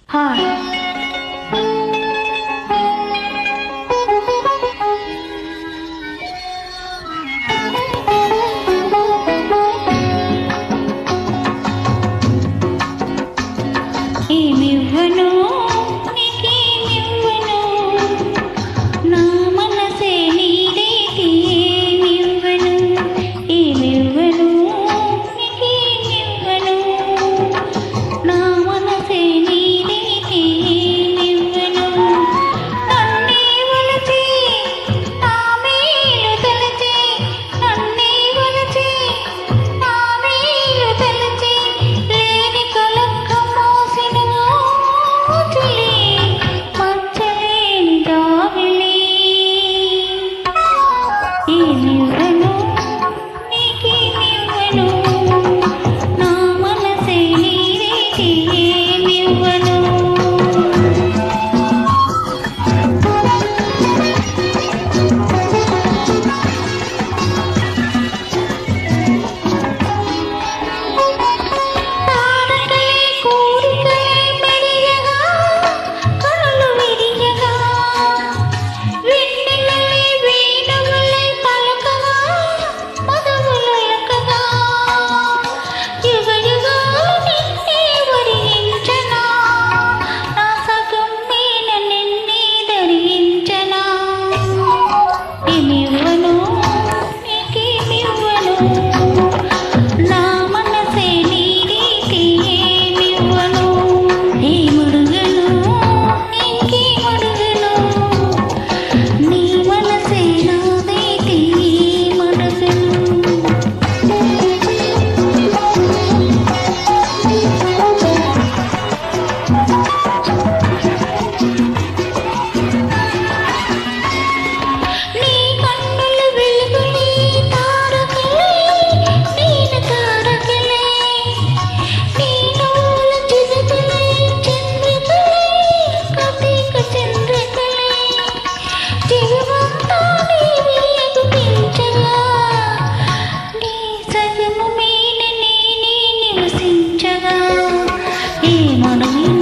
Hi. ఏమివ్వను నీకేమివ్వను, నా మనసే నీదేటి. ఏమివ్వను ఏమివ్వను నీకేమివ్వను, నా మనసే నీదేటి. ఏమివ్వను నన్నే వలచి నా మేలు తలచి, నన్నే వలచి నా మేలు తలచి, లేని కలక్క మోసిన మోచులే మచ్చలేని దాగులే. ఏమివ్వను నీకేమివ్వను, నా మనసే నీదేటి. ఏమివ్వను తారకలే కోరికలే మెరియగా, కనులు విరియగా, వెన్నెలలే వేణువులే పలకగా, మదములొలకగా, యుగయుగాలు నిన్నే వరించనా, నా సగం మేన నిన్నే ధరించనా. ఏమివ్వను నీకేమివ్వను, నా మనసే నీదేటి. ఏమివ్వను ఏమడుగను నీకేమడుగను, నీ మనసే నాదేటి. ఏమడుగను నీ కన్నుల వెలుగులే తారకలే, నేను తారకలే, నీ నవ్వుల చిరుకలే చంద్రికలే, కటిక చంద్రికలే, జీవంతా నీ వెలుగు పెంచగా, నీ సగము మీన నేనే నివసించగా. ఏమడుగను